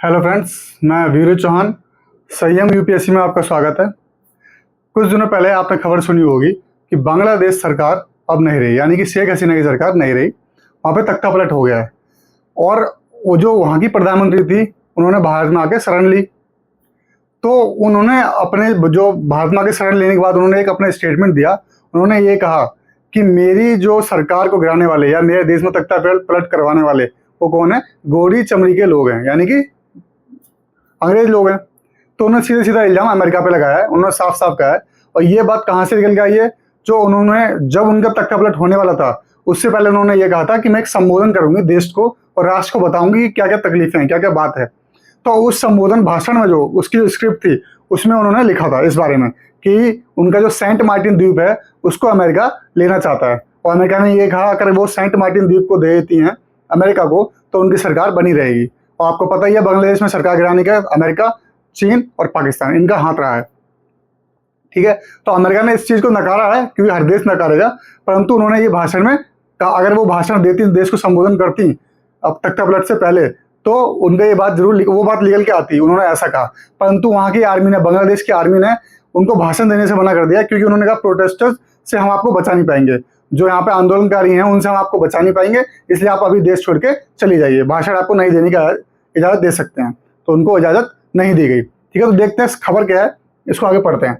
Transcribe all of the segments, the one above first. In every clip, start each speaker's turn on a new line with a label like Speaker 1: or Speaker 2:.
Speaker 1: Hello friends, मैं वीरू चौहान। संयम UPSC में आपका स्वागत है। कुछ दिनों पहले आपने खबर सुनी होगी कि बांग्लादेश सरकार अब नहीं रही, यानी कि शेख हसीना की सरकार नहीं रही, वहाँ पे तख्ता पलट हो गया है। और वो जो वहाँ की प्रधानमंत्री थी, उन्होंने भारत में आके शरण ली। तो उन्होंने अपने जो भारत में आके शरण लेने के बाद उन्होंने एक अपना स्टेटमेंट दिया। उन्होंने ये कहा कि मेरी जो सरकार को गिराने वाले या मेरे देश में तख्ता पलट करवाने वाले वो कौन है? गोरी चमड़ी के लोग हैं, यानी कि अंग्रेज लोग हैं। तो उन्होंने सीधा सीधा इल्जाम अमेरिका पे लगाया है। उन्होंने साफ साफ कहा है। और ये बात कहाँ से निकल के आई है? जो उन्होंने जब उनका तख्ता पलट होने वाला था उससे पहले उन्होंने ये कहा था कि मैं एक संबोधन करूंगी देश को और राष्ट्र को बताऊंगी कि क्या क्या तकलीफें हैं, क्या क्या बात है। तो उस संबोधन भाषण में जो उसकी जो स्क्रिप्ट थी उसमें उन्होंने लिखा था इस बारे में कि उनका जो सेंट मार्टिन द्वीप है उसको अमेरिका लेना चाहता है। और अमेरिका ने ये कहा अगर वो सेंट मार्टिन द्वीप को दे देती हैं अमेरिका को तो उनकी सरकार बनी रहेगी। और आपको पता ही है बांग्लादेश में सरकार गिराने का अमेरिका, चीन और पाकिस्तान इनका हाथ रहा है। ठीक है, तो अमेरिका ने इस चीज को नकारा है क्योंकि हर देश नकारेगा, परंतु उन्होंने ये भाषण में कहा अगर वो भाषण देती, देश को संबोधन करती अब तख्ता पलट से पहले, तो उनका ये बात जरूर वो बात निकल के आती। उन्होंने ऐसा कहा, परंतु वहां की आर्मी ने, बांग्लादेश की आर्मी ने उनको भाषण देने से मना कर दिया क्योंकि उन्होंने कहा प्रोटेस्टर्स से हम आपको बचा नहीं पाएंगे, जो यहाँ पे आंदोलनकारी हैं उनसे हम आपको बचा नहीं पाएंगे, इसलिए आप अभी देश छोड़ के चली जाइए, भाषण आपको नहीं देने का इजाजत दे सकते हैं। तो उनको इजाजत नहीं दी गई। ठीक है, तो देखते हैं खबर क्या है, इसको आगे पढ़ते हैं।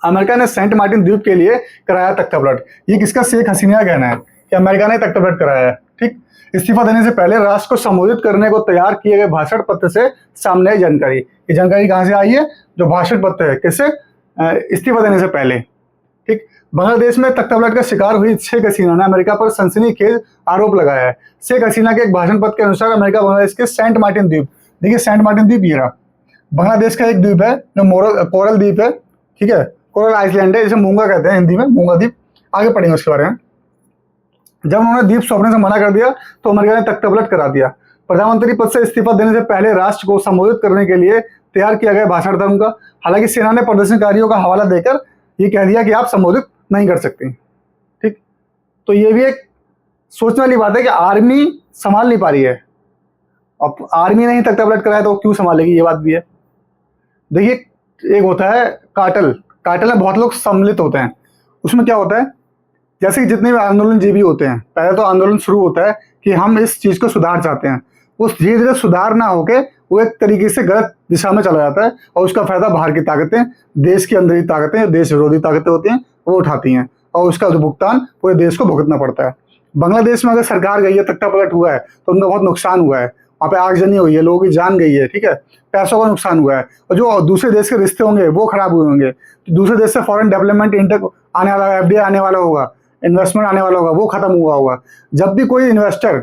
Speaker 1: अमेरिका ने सेंट मार्टिन द्वीप के लिए कराया तख्ता पलट। ये किसका? शेख हसीना का कहना है कि अमेरिका ने तख्ता पलट कराया है। ठीक, इस्तीफा देने से पहले राष्ट्र को संबोधित करने को तैयार किए गए भाषण पत्र से सामने आई जानकारी। ये जानकारी कहाँ से आई है? जो भाषण पत्र है, किससे? इस्तीफा देने से पहले। ठीक, बांग्लादेश में तख्ता पलट का शिकार हुई शेख हसीना ने अमेरिका पर सनसनीखेज आरोप लगाया है। शेख हसीना के एक भाषण पत्र के अनुसार अमेरिका बांग्लादेश के सेंट मार्टिन द्वीप, देखिए सेंट मार्टिन द्वीप ये रहा, बांग्लादेश का एक द्वीप है जो कोरल द्वीप है। ठीक है, कोरल आइसलैंड है, जिसे मूंगा कहते हैं हिंदी में, मूंगा द्वीप। आगे पढ़ेंगे उसके बारे में। जब उन्होंने द्वीप सौंपने से मना कर दिया तो अमेरिका ने तख्ता पलट करा दिया। प्रधानमंत्री पद से इस्तीफा देने से पहले राष्ट्र को संबोधित करने के लिए तैयार किया गया भाषण था उनका। हालांकि सेना ने प्रदर्शनकारियों का हवाला देकर ये कह दिया कि आप संबोधित नहीं कर सकते। ठीक, तो ये भी एक सोचने वाली बात है कि आर्मी संभाल नहीं पा रही है। अब आर्मी ने ही तख्ता पलट कराया तो वो क्यों संभालेगी, ये बात भी है। देखिए, एक होता है कार्टेल, कार्टेल में बहुत लोग सम्मिलित होते हैं। उसमें क्या होता है, जैसे कि जितने भी आंदोलनजीवी होते हैं, पहले तो आंदोलन शुरू होता है कि हम इस चीज को सुधार चाहते हैं, उस धीरे धीरे सुधार ना होके वो एक तरीके से गलत दिशा में चला जाता है और उसका फायदा बाहर की ताकतें, देश की अंदर की ताकतें, देश विरोधी ताकतें होती हैं, वो उठाती हैं और उसका जो भुगतान पूरे देश को भुगतना पड़ता है। बांग्लादेश में अगर सरकार गई है, तख्ता पलट हुआ है, तो उनका बहुत नुकसान हुआ है। वहाँ पे आगजनी हुई है, लोगों की जान गई है। ठीक है, पैसों का नुकसान हुआ है और जो दूसरे देश के रिश्ते होंगे वो खराब हुए होंगे। तो दूसरे देश से फॉरेन डेवलपमेंट इंटर आने वाला, एफडीआई आने वाला होगा, इन्वेस्टमेंट आने वाला होगा, वो खत्म हुआ होगा। जब भी कोई इन्वेस्टर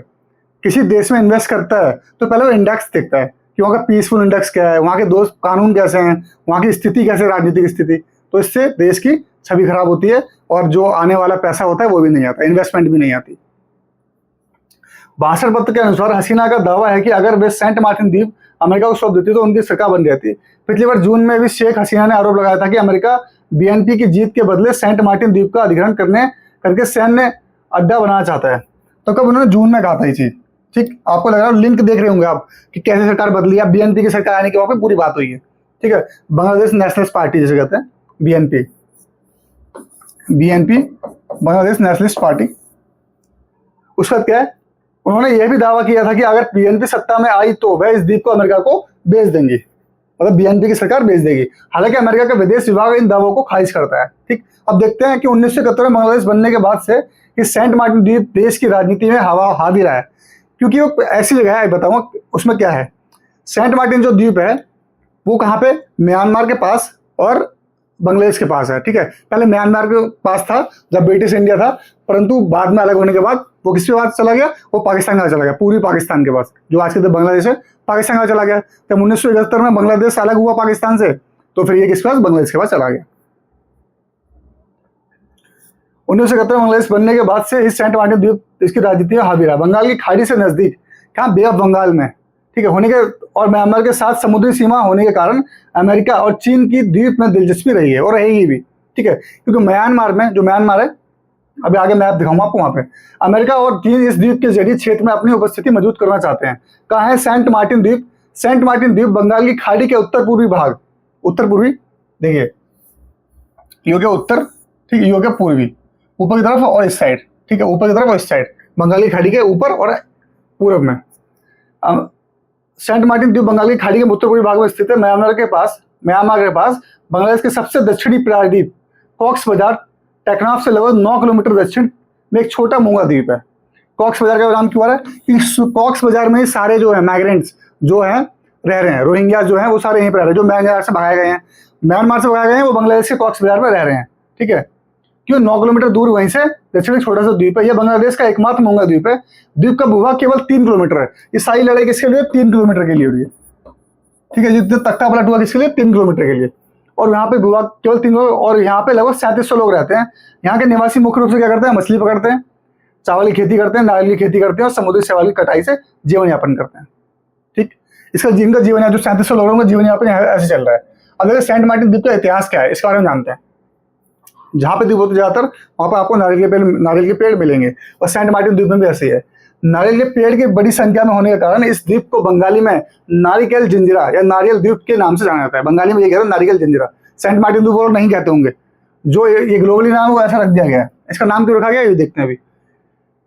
Speaker 1: किसी देश में इन्वेस्ट करता है तो पहले वो इंडेक्स देखता है कि वहाँ का पीसफुल इंडेक्स क्या है, वहाँ के दोस्त कानून कैसे हैं, वहाँ की स्थिति कैसे, राजनीतिक स्थिति। तो इससे देश की छवि खराब होती है और जो आने वाला पैसा होता है वो भी नहीं आता, इन्वेस्टमेंट भी नहीं आती। भाषण पत्र के अनुसार हसीना का दावा है कि अगर वे सेंट मार्टिन द्वीप अमेरिका को सौंप देती तो उनकी सरकार बन जाती। पिछली बार जून में भी शेख हसीना ने आरोप लगाया था कि अमेरिका बीएनपी की जीत के बदले सेंट मार्टिन द्वीप का अधिग्रहण करके सैन्य अड्डा बनाना चाहता है। तो कब उन्होंने जून में कहा था ये चीज। ठीक, आपको लग रहा है लिंक देख रहे होंगे आप कि कैसे सरकार बदली है। बीएनपी की सरकार आने के वहां पे पूरी बात हुई है। ठीक है, बांग्लादेश नेशनलिस्ट पार्टी जिसे कहते हैं, बीएनपी, बांग्लादेश नेशनलिस्ट पार्टी। उसका क्या है, उन्होंने यह भी दावा किया था कि अगर बीएनपी सत्ता में आई तो वह इस द्वीप को अमेरिका को बेच देंगी, मतलब बीएनपी की सरकार बेच देगी। हालांकि अमेरिका का विदेश विभाग इन दावों को खारिज करता है। ठीक, अब देखते हैं कि 1971 में बांग्लादेश बनने के बाद से इस सेंट मार्टिन द्वीप देश की राजनीति में हवा हावी रहा है, क्योंकि वो ऐसी जगह है, बताऊंगा उसमें क्या है। सेंट मार्टिन जो द्वीप है वो कहाँ पे? म्यांमार के पास और बांग्लादेश के पास है। ठीक है, पहले म्यांमार के पास था जब ब्रिटिश इंडिया था, परंतु बाद में अलग होने के बाद वो किसके पास चला गया? वो पाकिस्तान के पास चला गया, पूरी पाकिस्तान के पास, जो आज के तो बांग्लादेश है, पाकिस्तान के पास चला गया। जब 1971 में बांग्लादेश अलग हुआ पाकिस्तान से, तो फिर ये किसके पास? बांग्लादेश के पास चला गया। 1971 में बांग्लादेश बनने के बाद से इस सेंट मार्टिन द्वीप इसकी राजनीति में हावी रहा। बंगाल की खाड़ी से नजदीक, कहाँ? बे ऑफ बंगाल में। ठीक है, होने के और म्यांमार के साथ समुद्री सीमा होने के कारण अमेरिका और चीन की द्वीप में दिलचस्पी रही है और रहेगी भी। ठीक है, क्योंकि म्यांमार में, जो म्यांमार है, अभी आगे मैप दिखाऊंगा आपको, वहां पे अमेरिका और चीन इस द्वीप के जरिए क्षेत्र में अपनी उपस्थिति मजबूत करना चाहते हैं। कहाँ है सेंट मार्टिन द्वीप? सेंट मार्टिन द्वीप बंगाल की खाड़ी के उत्तर पूर्वी भाग, उत्तर पूर्वी, देखिए ये हो गया उत्तर, ठीक है, ये हो गया पूर्वी, ऊपर की तरफ और इस साइड, ठीक है, ऊपर की तरफ और इस साइड, बंगाल की खाड़ी के ऊपर और पूर्व में। सेंट मार्टिन द्वीप बंगाल की खाड़ी के उत्तर पूर्वी भाग में स्थित है। म्यांमार के पास बांग्लादेश के सबसे दक्षिणी प्रायद्वीप कॉक्स बाजार टेक्नाफ से लगभग 9 किलोमीटर दक्षिण में एक छोटा मूंगा द्वीप है। कॉक्स बाजार का नाम क्यों आ रहा है कि कॉक्स बाजार में सारे जो है माइग्रेंट्स जो हैं रह रहे हैं, रोहिंग्या जो हैं वो सारे यहीं पर रह रहे हैं, जो म्यांमार से भगाए गए हैं, म्यांमार से भगाए गए हैं, वो बांग्लादेश के कॉक्स बाजार में रह रहे हैं, ठीक है। क्यों? 9 किलोमीटर दूर वहीं से दक्षिण छोटा सा द्वीप है। यह बांग्लादेश का एकमात्र मूंगा द्वीप है। द्वीप का भूभाग केवल 3 किलोमीटर है। ये सारी लड़ाई किसके लिए? 3 किलोमीटर के लिए हो रही है, ठीक है। जितने तख्ता पलट हुआ किसके लिए? 3 किलोमीटर के लिए। और यहाँ पे भूभाग केवल 3 और यहाँ पे लगभग 3700 लोग रहते हैं। यहाँ के निवासी मुख्य रूप से क्या करते हैं? मछली पकड़ते हैं, चावल की खेती करते हैं, नारियल की खेती करते हैं और समुद्री शैवाल की कटाई से जीवन यापन करते हैं, ठीक। इसका जिनका जीवन है, जो 3700 लोगों का जीवन यापन ऐसे चल रहा है। अब देखिए सेंट मार्टिन द्वीप का इतिहास क्या है, इसके बारे में जानते हैं। जहां पे द्वीप होते ज्यादातर वहां पर आपको नारियल के पेड़ मिलेंगे, और सेंट मार्टिन द्वीप में भी ऐसे ही है। नारियल के पेड़ की बड़ी संख्या में होने के कारण इस द्वीप को बंगाली में नारिकेल जंजीरा या नारियल द्वीप के नाम से जाना जाता है। बंगाली में ये कहते हैं नारिकेल जंजीरा। सेंट मार्टिन द्वीप वो नहीं कहते होंगे, जो ये ग्लोबली नाम है वो ऐसा रख दिया गया है। इसका नाम क्यों रखा गया ये देखते हैं अभी।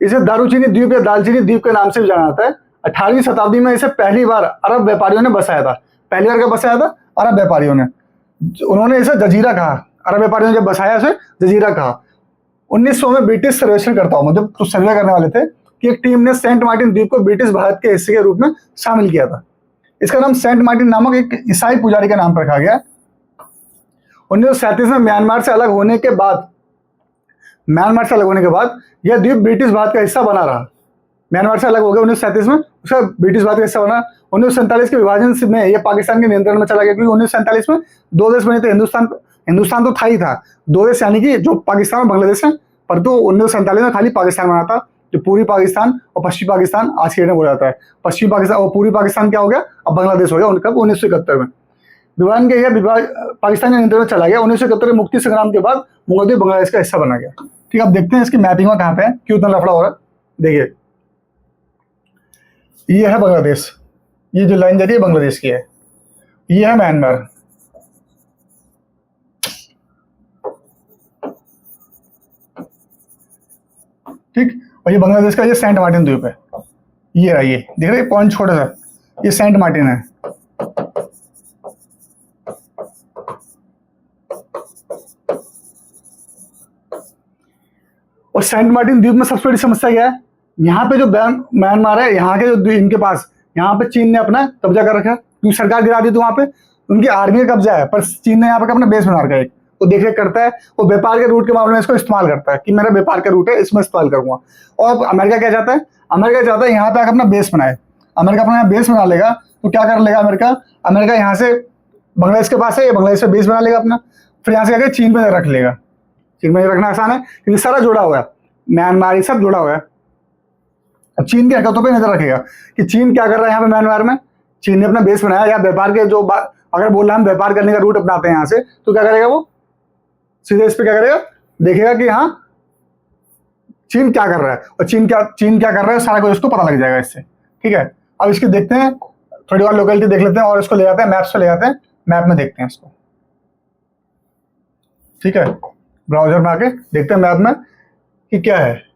Speaker 1: इसे दारूचीनी द्वीप या दालचीनी द्वीप के नाम से भी जाना जाता है। 18वीं शताब्दी में इसे पहली बार अरब व्यापारियों ने बसाया था। पहली बार क्या बसाया था? अरब व्यापारियों ने। उन्होंने इसे जजीरा कहा। अरब व्यापारियों ने जब बसाया इसे जजीरा कहा। 1900 में ब्रिटिश सर्वेक्षणकर्ताओं मतलब तो सर्वे करने वाले थे कि एक टीम ने सेंट मार्टिन द्वीप को ब्रिटिश भारत के हिस्से के रूप में शामिल किया था। इसका नाम सेंट मार्टिन नामक एक ईसाई पुजारी का नाम पर रखा गया। 1937 में म्यांमार से अलग होने के बाद यह द्वीप ब्रिटिश भारत का हिस्सा बना रहा। म्यांमार से अलग हो गया 1937 में, उसका ब्रिटिश भारत का हिस्सा बना। 1947 के विभाजन में यह पाकिस्तान के नियंत्रण में चला गया, क्योंकि 1947 में 2 देश बने थे। हिंदुस्तान तो था ही था, 2 देश यानी कि जो पाकिस्तान और बांग्लादेश है, परंतु 1947 में खाली पाकिस्तान बना था। जो पूर्वी पाकिस्तान और पश्चिमी पाकिस्तान आज के डेट में बोला जाता है। पश्चिमी पाकिस्तान और पूर्वी पाकिस्तान क्या हो गया? अब बांग्लादेश हो गया। उनका 1971 में विभाजन के पाकिस्तान के नियंत्रण में चला गया। 1971 के मुक्ति संग्राम के बाद मूंगा द्वीप बांग्लादेश का हिस्सा बना गया, ठीक है। अब देखते हैं इसकी मैपिंग में कहाँ पे है, क्यों इतना लफड़ा हो रहा है। देखिए ये है बांग्लादेश, ये जो लाइन जा रही है बांग्लादेश की है। ये है म्यांमार, ठीक। और ये बांग्लादेश का ये सेंट मार्टिन द्वीप है। ये रहा, ये देख रहे हैं पॉइंट छोटा सा, ये सेंट मार्टिन है। और सेंट मार्टिन द्वीप में सबसे बड़ी समस्या क्या है? यहाँ पे जो म्यांमार है, यहाँ के जो इनके पास यहाँ पे चीन ने अपना कब्जा कर रखा है, क्योंकि सरकार गिरा दी तो वहां पे उनकी आर्मी का कब्जा है, पर चीन ने यहाँ पे अपना बेस बना रखा है। वो देख रेख करता है, वो व्यापार के रूट के मामले में इसको इस्तेमाल करता है कि मेरा व्यापार का रूट है, इसमें इस्तेमाल करूंगा। और अमेरिका क्या चाहता है? अमेरिका चाहता है यहाँ पे आकर अपना बेस बनाए। अमेरिका अपना यहाँ बेस बना लेगा तो क्या कर लेगा अमेरिका यहाँ से बांग्लादेश के पास है, ये बांग्लादेश से बेस बना लेगा अपना, फिर यहाँ से आकर चीन में रख लेगा। चीन में रखना आसान है क्योंकि सारा जुड़ा हुआ है, म्यांमार ये सब जुड़ा हुआ है। अब चीन की हरकतों पे नजर रखेगा कि चीन क्या कर रहा है यहाँ पे म्यांमार में। चीन ने अपना बेस बनाया, या व्यापार के जो अगर बोल रहा है हम व्यापार करने का रूट अपनाते हैं यहाँ से, तो क्या करेगा वो? सीधे इस पे क्या करेगा? देखेगा कि हाँ चीन क्या कर रहा है, और चीन क्या कर रहा है, सारा कुछ उसको पता लग जाएगा इससे, ठीक है। अब इसकी देखते हैं, थोड़ी और लोकेलिटी देख लेते हैं और इसको ले जाते हैं मैप्स पे, ले जाते हैं मैप में देखते हैं इसको, ठीक है। ब्राउजर में आके देखते हैं मैप में कि क्या है।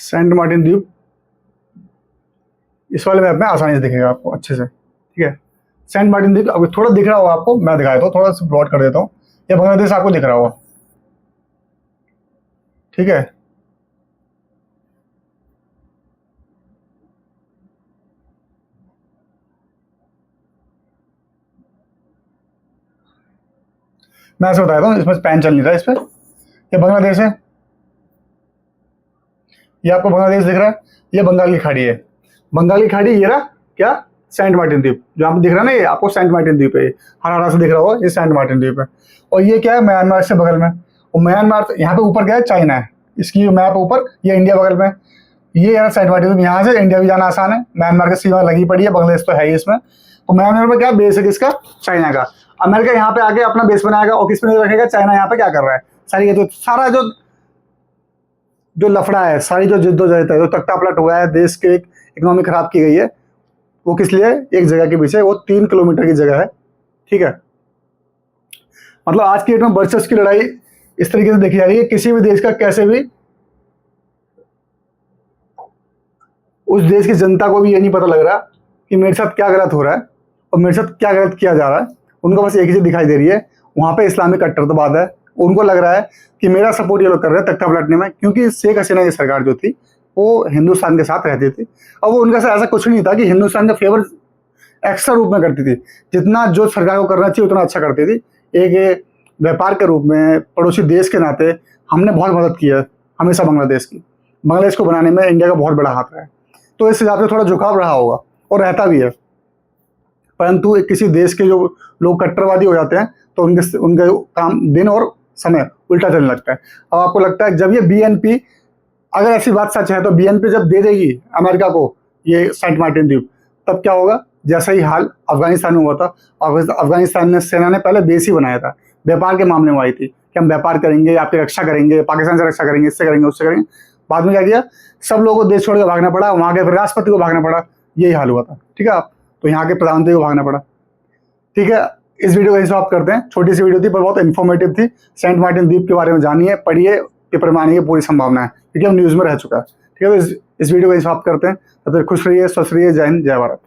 Speaker 1: सेंट मार्टिन द्वीप इस वाले मैप में आसानी से दिखेगा आपको अच्छे से, ठीक है। सेंट मार्टिन द्वीप अभी थोड़ा दिख रहा होगा आपको, मैं दिखा देता हूँ, थोड़ा सा ब्रॉड कर देता हूँ। ये बांग्लादेश आपको दिख रहा होगा, ठीक है। मैं ऐसे बता देता हूँ, इसमें पैन चल नहीं रहा है इस पर। ये बांग्लादेश है, ये आपको बांग्लादेश दिख रहा है, ये बंगाल की खाड़ी है। बंगाल की खाड़ी ये रहा क्या, सेंट मार्टिन द्वीप, जो आपको दिख रहा है ना, ये आपको सेंट मार्टिन द्वीप है, हरा हरा से दिख रहा होगा, ये सेंट मार्टिन द्वीप है। और ये क्या है, म्यांमार से बगल में, और म्यांमार यहाँ पे ऊपर क्या है, चाइना है, इसकी मैप ऊपर, ये इंडिया बगल में। ये यार सेंट मार्टिन द्वीप, यहाँ से इंडिया भी जाना आसान है, म्यांमार की सीमा लगी पड़ी है, बांग्लादेश तो है ही इसमें। तो म्यांमार में क्या बेस है किसका, चाइना का। अमेरिका यहाँ पे आके अपना बेस बनाएगा, और किस पे नजर रखेगा, चाइना यहाँ पे क्या कर रहा है। सारी ये तो सारा जो लफड़ा है, सारी जो जिद्दोजहद है, जो तख्ता पलट हुआ है, देश के इकोनॉमी खराब की गई है, वो किस लिए, एक जगह के पीछे, वो 3 किलोमीटर की जगह है, ठीक है। मतलब आज की डेट में वर्चस्व की लड़ाई इस तरीके से देखी जा रही है, किसी भी देश का कैसे भी, उस देश की जनता को भी ये नहीं पता लग रहा कि मेरे साथ क्या गलत हो रहा है और मेरे साथ क्या गलत किया जा रहा है। उनको बस एक ही चीज दिखाई दे रही है, वहां पे इस्लामिक कट्टरतावाद है। उनको लग रहा है कि मेरा सपोर्ट ये लोग कर रहे हैं तख्ता पलटने में, क्योंकि शेख हसीना की सरकार जो थी वो हिंदुस्तान के साथ रहती थी, और वो उनका ऐसा कुछ नहीं था कि हिंदुस्तान का फेवर एक्स्ट्रा रूप में करती थी, जितना जो सरकार को करना चाहिए उतना अच्छा करती थी। एक व्यापार के रूप में, पड़ोसी देश के नाते हमने बहुत मदद की है हमेशा बांग्लादेश की। बांग्लादेश को बनाने में इंडिया का बहुत बड़ा हाथ है, तो इस हिसाब से थोड़ा झुकाव रहा होगा और रहता भी है। परंतु किसी देश के जो लोग कट्टरवादी हो जाते हैं तो उनके काम दिन और समय उल्टा चलने लगता है। अब आपको लगता है जब ये बीएनपी, अगर ऐसी बात सच है तो बीएनपी जब दे देगी अमेरिका को ये सेंट मार्टिन द्वीप, तब क्या होगा, जैसा ही हाल अफगानिस्तान में हुआ था। अफगानिस्तान ने सेना ने पहले बेस ही बनाया था, व्यापार के मामले में आई थी कि हम व्यापार करेंगे, आपकी रक्षा करेंगे, पाकिस्तान से रक्षा करेंगे, इससे करेंगे, उससे करेंगे। बाद में क्या किया, सब लोगों को देश छोड़ के भागना पड़ा, वहां के राष्ट्रपति को भागना पड़ा, यही हाल हुआ था, ठीक है। तो यहाँ के प्रधानमंत्री को भागना पड़ा, ठीक है। इस वीडियो को यहीं समाप्त करते हैं, छोटी सी वीडियो थी पर बहुत इन्फॉर्मेटिव थी। सेंट मार्टिन द्वीप के बारे में जानिए, पढ़िए, पेपर में आने की पूरी संभावना है, क्योंकि अब न्यूज़ में रह चुका है, ठीक है। तो इस वीडियो को यहीं समाप्त करते हैं, तब तक खुश रहिए, स्वस्थ रहिए, जय हिंद, जय भारत।